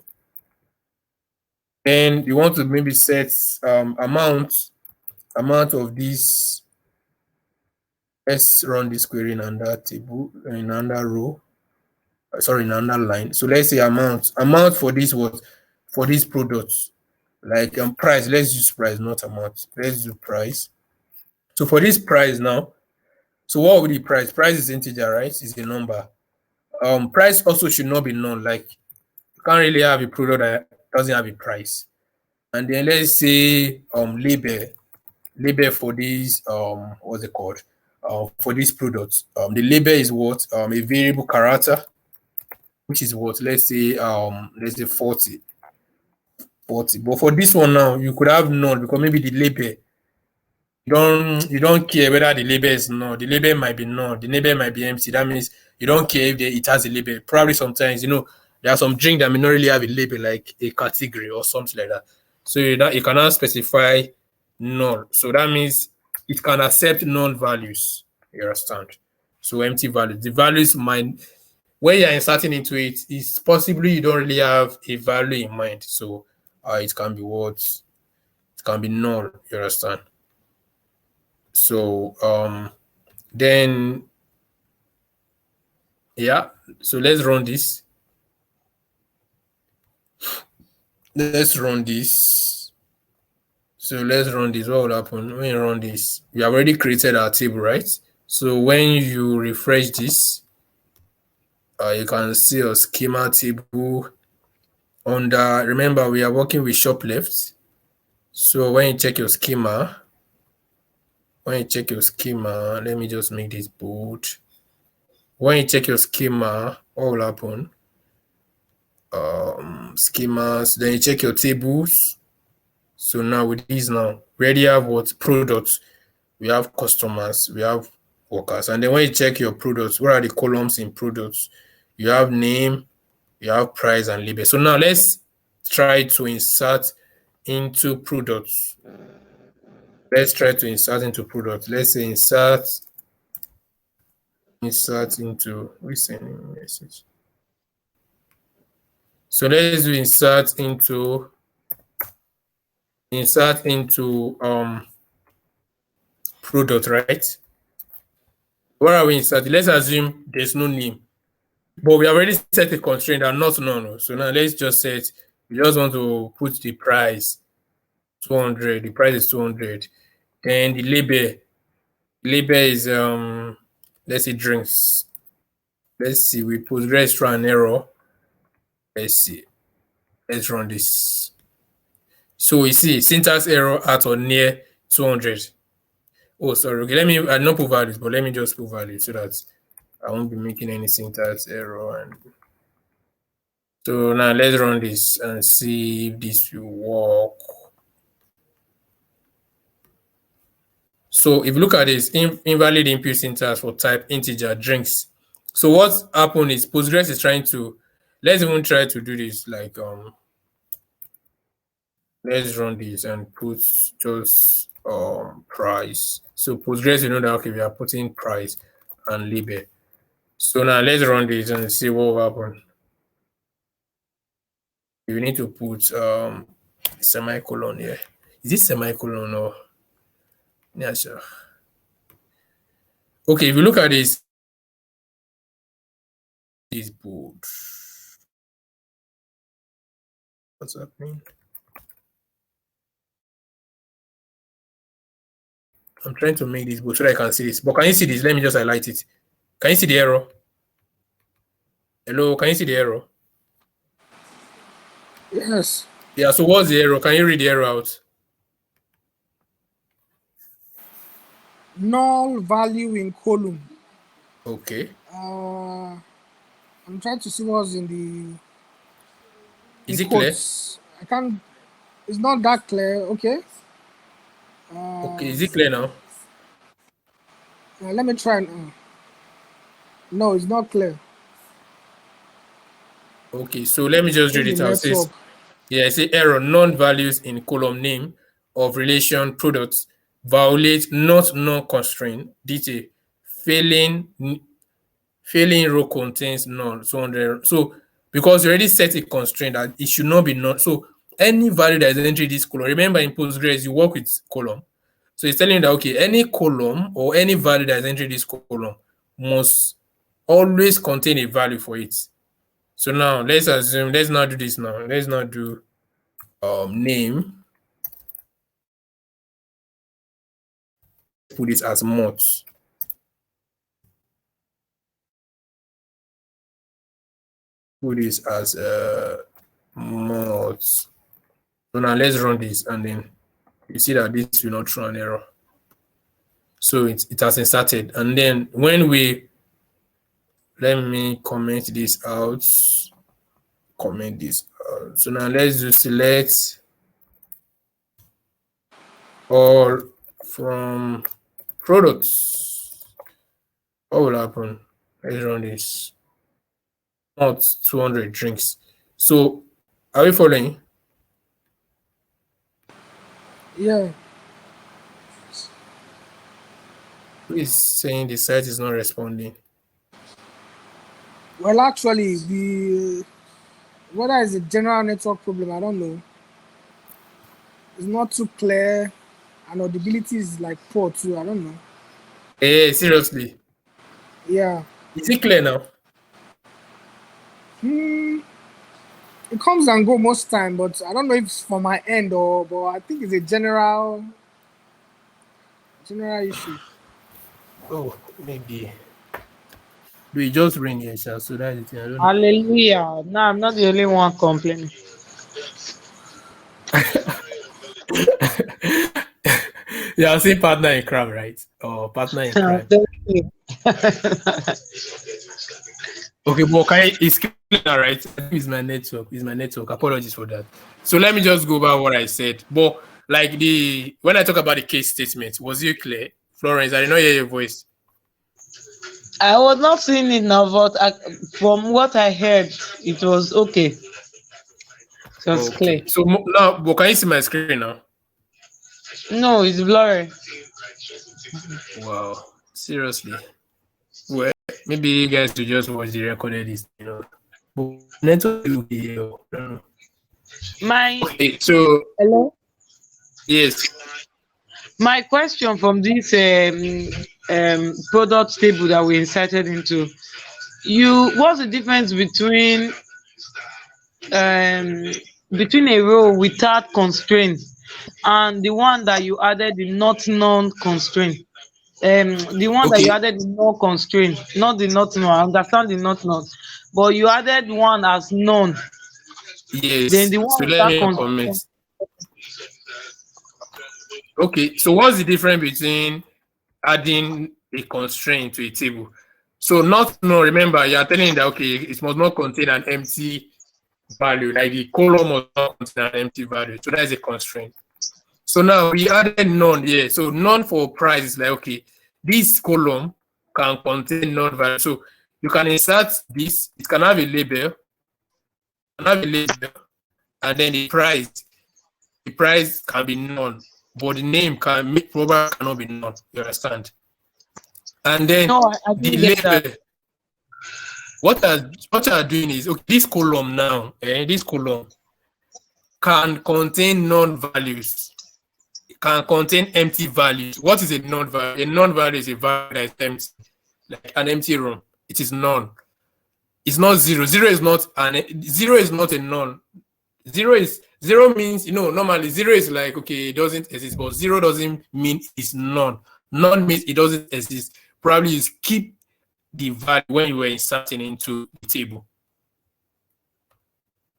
Then you want to maybe set amount of this. Let's run this query in under table, in under row. Sorry, in under line. So let's say amount for this, what, for these products, like price. Let's use price, not amount. Let's do price. So for this price now, so what will be the price? Price is integer, right? It's a number. Price also should not be known. Like you can't really have a product that doesn't have a price. And then let's say label for this what's it called? For this product. The label is what? A variable character, which is what? Let's say 40. But for this one now, you could have none because maybe the label, you don't care whether the label is null. The label might be null. The label might be empty. That means you don't care if it has a label. Probably sometimes, there are some drink that may not really have a label, like a category or something like that. So you cannot specify null. So that means it can accept null values. You understand? So empty values. The values might, when you're inserting into it, it's possibly you don't really have a value in mind. So it can be what? It can be null. You understand? So then yeah, so let's run this. So let's run this. What will happen when you run this? We have already created our table, right? So when you refresh this, you can see a schema table under, remember we are working with shoplift. So when you check your schema, let me just make this bold. When you check your schema, what will happen? Schemas, then you check your tables. So now with these now, we already have what? Products, we have customers, we have workers. And then when you check your products, what are the columns in products? You have name, you have price and label. So now let's try to insert into products. Let's say insert into, we sending message. So let's do insert into product, right? Where are we inserting? Let's assume there's no name, but we already set a constraint and not none. So now let's just set, we just want to put the price 200. The price is 200. Then the label is let's say drinks. Let's see, we Postgres throw an error. Let's see. Let's run this. So we see syntax error at or near 200. Oh, sorry. Okay, I not put values, but let me just put values so that I won't be making any syntax error. And so now let's run this and see if this will work. So if you look at this, invalid input syntax for type integer drinks. So what happened is Postgres is trying to, let's even try to do this, like let's run this and put just price. So Postgres, you know that, okay, we are putting price and label. So now let's run this and see what will happen. You need to put semicolon here. Is this semicolon or? Yeah, sure. Okay, if you look at this board. What's happening? I'm trying to make this board so that I can see this. But can you see this? Let me just highlight it. Can you see the error? Hello, can you see the error? Yes. Yeah, so what's the error? Can you read the error out? null value in column. Okay. I'm trying to see what's in Is it clear? quotes. I can't. It's not that clear. Okay. Okay, is it clear now? Let me try. No, it's not clear. Okay, so let me just read Maybe it out. It says, network. yeah, I say error, non-values in column name of relation products violate not non-constraint detail. Failing row contains none. So because you already set a constraint that it should not be none. So any value that is entering this column, remember in Postgres, you work with column. So it's telling you that okay, any column or any value that is entering this column must always contain a value for it. So now let's assume, let's not do this now. Let's not do name. Put this as mods. Put this as mods. So now let's run this and then you see that this will not throw an error. So it has inserted. And then when we, let me comment this out. Comment this out. So now let's just select all from products. What will happen? Let's run this. Not 200 drinks. So are we following? Yeah. Who is saying the site is not responding? Well, actually, the whether it's a general network problem, I don't know. It's not too clear, and audibility is like poor too. I don't know. Hey, seriously. Yeah. Is it clear now? It comes and go most time, but I don't know if it's for my end or, but I think it's a general issue. Oh, maybe. We just ring here, so that's the thing. I don't know. Hallelujah. No, I'm not the only one complaining. Yeah, I'll say partner in crime, right? Or partner in crime. Thank you. Okay, but it's clear, right? I think it's my network. It's my network. Apologies for that. So let me just go back what I said. But like when I talk about the case statement, was it clear? Florence, I did not hear your voice. I was not seeing it now, but from what I heard, it was okay. It was clear. So now, but can you see my screen now? No, it's blurry. Wow, seriously. Well, maybe you guys should just watch the recorded list, But network will be here. I don't know. My Okay, so hello. yes. My question from this product table that we inserted into, what's the difference between a row without constraint and the one that you added the not non constraint? The one that you Okay. added the no constraint, not the not non. I understand the not non, but you added one as none. Then Yes. the So one let without me comment. constraint. Okay. So what's the difference between adding a constraint to a table? So remember, you are telling that okay, it must not contain an empty value, like the column must not contain an empty value. So that is a constraint. So now we added none here. So none for price is like okay, this column can contain none value. So you can insert this, it can have a label, and then the price can be none, but the name probably cannot be none. You understand? And then No, I the didn't get label, that. what you are doing is okay, this column now, this column can contain non-values. It can contain empty values. What is a non-value? A non-value is a value that is empty, like an empty room. It is none. It's not zero. Zero is not a none. Zero means, normally zero is like okay, it doesn't exist, but zero doesn't mean it's none. None means it doesn't exist. Probably you keep the value when you were inserting into the table.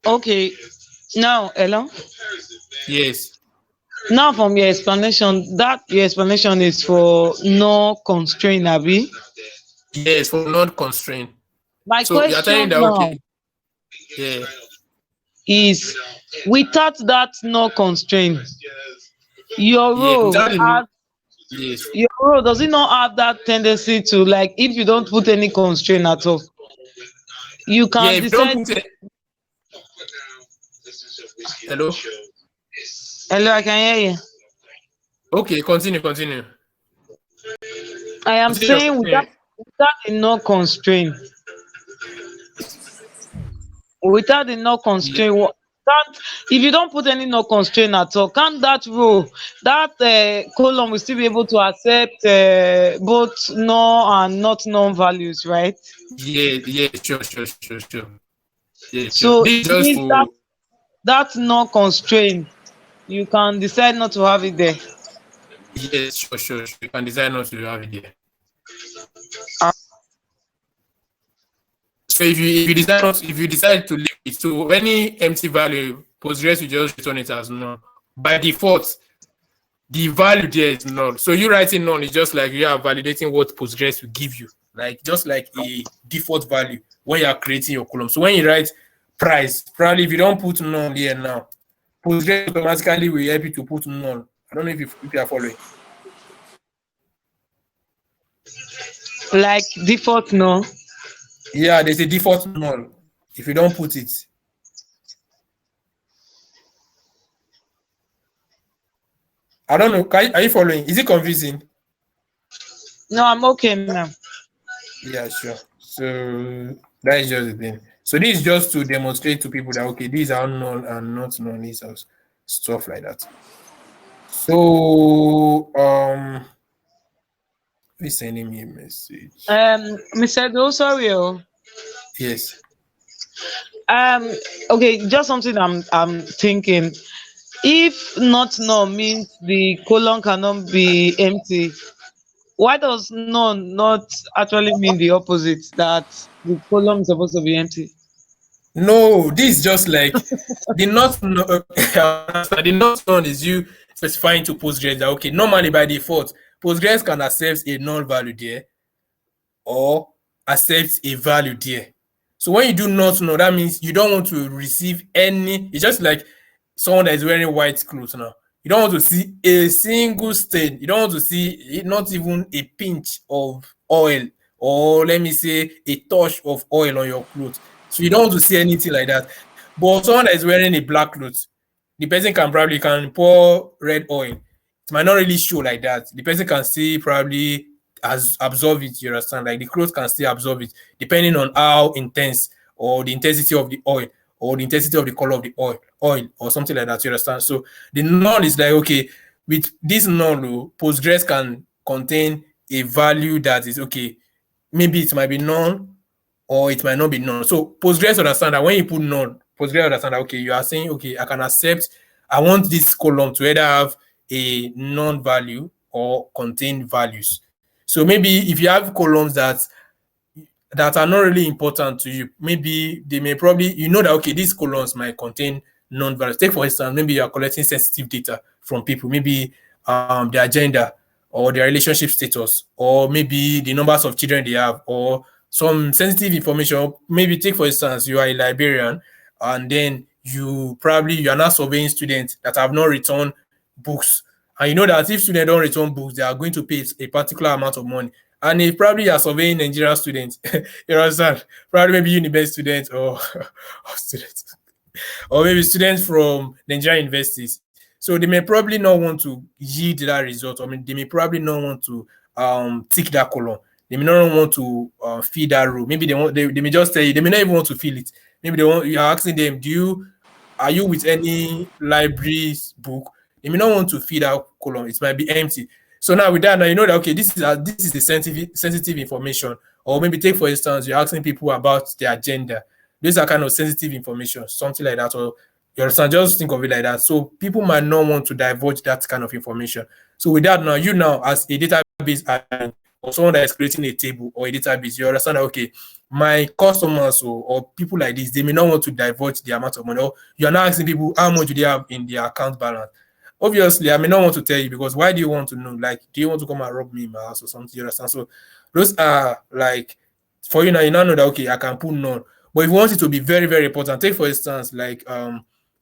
Okay. Now, hello. Yes. Now, from your explanation, that your explanation is for no constraint, Abi. Yes, for non-constraint. My So you're telling question that now okay, yeah, is, without that no constraint, your yeah, role without the has yes, your role does it not have that tendency to, like, if you don't put any constraint at all, you yeah. can If you don't decide. put it, hello, Hello, I can hear you. okay, continue. I am Continue your saying, question. without the no constraint, without the no Yeah, constraint, can't, if you don't put any no constraint at all, can't that row, that column will still be able to accept both no and not known values, right? yeah, sure. Yeah, sure. So This it is just means that to that no constraint, you can decide not to have it there. yes, sure. You can decide not to have it there. Ah, So if you decide to leave it, so any empty value, Postgres will just return it as null. By default, the value there is null. So you writing null is just like you are validating what Postgres will give you, like just like a default value when you are creating your column. So when you write price, probably if you don't put null here now, Postgres automatically will help you to put null. I don't know if you are following. like default no. Yeah, there's a default null if you don't put it. I don't know. Are you following? Is it confusing? No, I'm okay now. Yeah, sure. So that is just the thing. So this is just to demonstrate to people that okay, these are null and not null or stuff like that. So who's sending me a message? Mr. Do, sorry. Yes. Um, okay, just something I'm thinking. If not no means the column cannot be empty, why does none not actually mean the opposite, that the column is supposed to be empty? No, this is just like the not no, the not none is you specifying to Postgres that okay, normally by default, Postgres can accept a null value there or accept a value there. So when you do not know, that means you don't want to receive any. It's just like someone that is wearing white clothes now. You don't want to see a single stain. You don't want to see not even a pinch of oil, or let me say a touch of oil on your clothes. So you don't want to see anything like that. But someone that is wearing a black clothes, the person can pour red oil. It might not really show like that. The person can see probably as absorb it, you understand? Like the clothes can still absorb it, depending on how intense or the intensity of the oil or the intensity of the color of the oil or something like that, you understand? So the null is like, okay, with this null, Postgres can contain a value that is okay. Maybe it might be none or it might not be none. So Postgres understand that when you put none, Postgres understand that okay, you are saying okay, I can accept. I want this column to either have a non-value or contain values. So maybe if you have columns that are not really important to you, maybe they may probably you know that okay, these columns might contain non-values. Take for instance, maybe you are collecting sensitive data from people, maybe their gender or their relationship status, or maybe the numbers of children they have, or some sensitive information. Maybe take for instance, you are a librarian, and then you are not surveying students that have not returned books, and you know that if students don't return books, they are going to pay a particular amount of money. And if probably you are surveying Nigerian students, you understand, probably maybe university students or students, or maybe students from Nigerian universities. So they may probably not want to yield that result. I mean, they may probably not want to tick that column. They may not want to fill that row. Maybe they may just tell you, they may not even want to fill it. Maybe you are asking them, are you with any library's book? They may not want to fill that column. It might be empty. So now with that, now you know that okay, this is the sensitive information. Or maybe take for instance, you're asking people about their gender. These are kind of sensitive information, something like that. Or you understand? Just think of it like that. So people might not want to divulge that kind of information. So with that, now you now as a database admin or someone that is creating a table or a database, you understand that okay, my customers or people like this, they may not want to divulge the amount of money. Or you are now asking people how much do they have in their account balance. obviously I may not want to tell you, because why do you want to know? Like, do you want to come and rob me in my house or something? You understand? So those are like, for you now, you now know that okay, I can put none. But if you want it to be very, very important, take for instance, like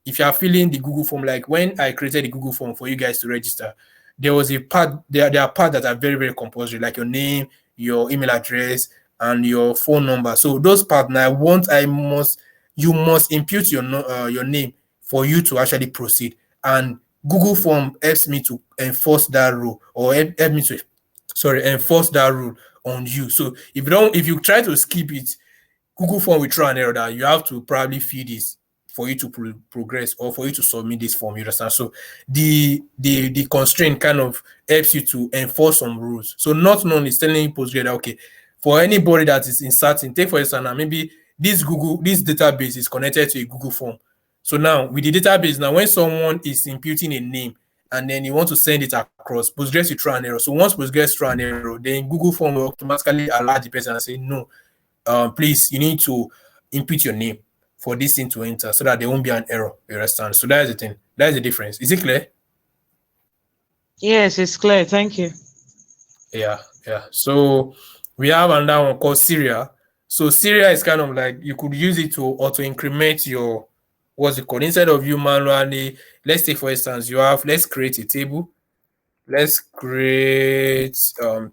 if you are filling the Google form, like when I created the Google form for you guys to register, there was a part, there are parts that are very, very compulsory, like your name, your email address, and your phone number. So those parts now, you must impute your name for you to actually proceed. And Google form helps me to enforce that rule, or help me to, sorry, enforce that rule on you. So if you try to skip it, Google form will throw an error that you have to probably fill this for you to progress, or for you to submit this form. You understand? So the constraint kind of helps you to enforce some rules. So not known is telling you Postgre that okay, for anybody that is inserting, take for instance, now maybe this database is connected to a Google form. So now with the database, now when someone is imputing a name and then you want to send it across, Postgres will throw an error. So once Postgres throw an error, then Google form will automatically alert the person and say, no, please, you need to input your name for this thing to enter, so that there won't be an error. You understand? So that's the thing. That's the difference. Is it clear? Yes, it's clear. Thank you. Yeah. So we have another one called Syria. So Syria is kind of like, you could use it to auto increment your, what's it called? Instead of you manually, let's say for instance, let's create a table. Let's create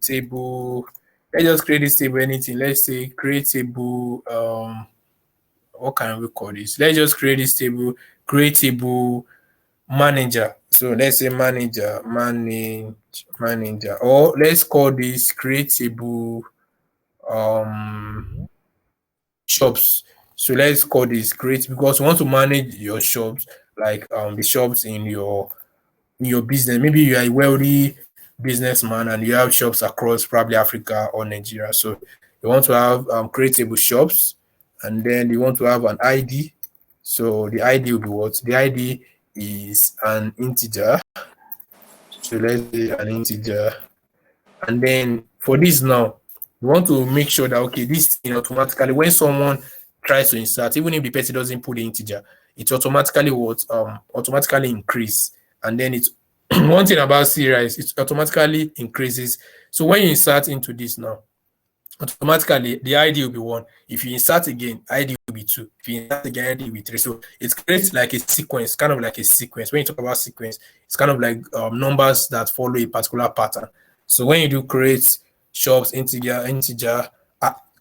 table. Let's just create this table, anything. Let's say create table, what can we call this? Let's just create this table, create table manager. So let's say manager, or let's call this create table shops. So let's call this create, because we want to manage your shops, like the shops in your business. Maybe you are a wealthy businessman and you have shops across probably Africa or Nigeria. So you want to have creatable shops, and then you want to have an ID. So the ID will be what? The ID is an integer. So let's say an integer. And then for this now, you want to make sure that okay, this thing automatically, when someone tries to insert, even if the person doesn't put the integer, it automatically increase. And then it's one thing about Syria is it automatically increases. So when you insert into this now, automatically the ID will be 1. If you insert again, ID will be 2. If you insert again, ID will be 3. So it creates like a sequence, kind of like a sequence. When you talk about sequence, it's kind of like numbers that follow a particular pattern. So when you do create shops, integer,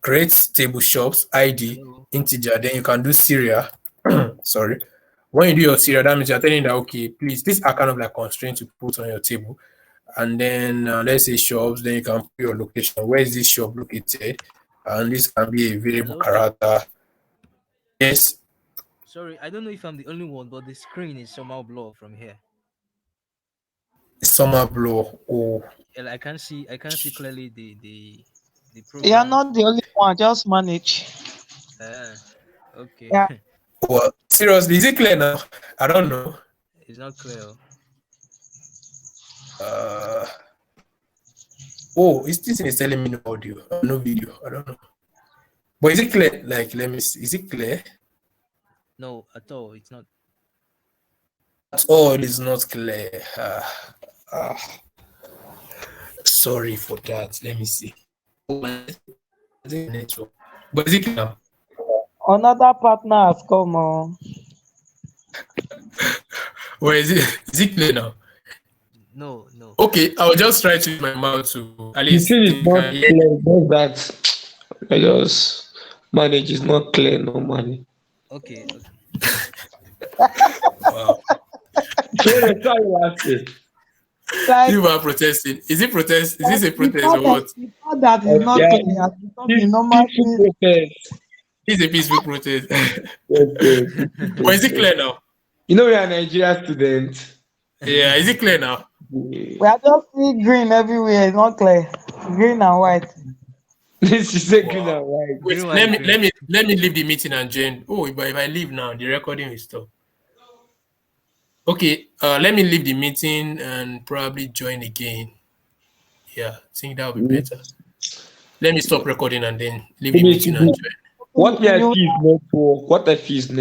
create table shops, ID, integer, then you can do Syria. Sorry. When you do your Syria, that means you're telling that, okay, please, these are kind of like constraints to put on your table. And then let's say shops, then you can put your location. Where is this shop located? And this can be a variable character. Yes. Sorry, I don't know if I'm the only one, but the screen is somehow blurred from here. Summer blow. Oh. And I can't see clearly the program. You're not the only one. Just manage. Okay. Yeah. Well, seriously, is it clear now? I don't know. It's not clear. This thing is telling me no audio, no video. I don't know. But is it clear? Like, let me see. Is it clear? No, at all. It's not. At all, it is not clear. Sorry for that. Let me see. Network. But is it clear now? Another partner has come on. Well, is it clear now? No. Okay, I'll just try to use my mouth to at least. You see, it's not clear. That I just manage is not clear normally. Okay. Wow. Like, you are protesting. Is it protest? Is this a protest or what? That is not clear. It's normal thing. It's a peaceful protest. Okay. But is it clear now? You know, we are Nigerian students. Yeah, is it clear now? We are just seeing green everywhere. It's not clear. Green and white. This is a green and white. Wait, let me leave the meeting and join. Oh, but if I leave now, the recording will stop. Okay, let me leave the meeting and probably join again. Yeah, I think that would be better. Let me stop recording and then leave the meeting and join. What if is network? What if is network?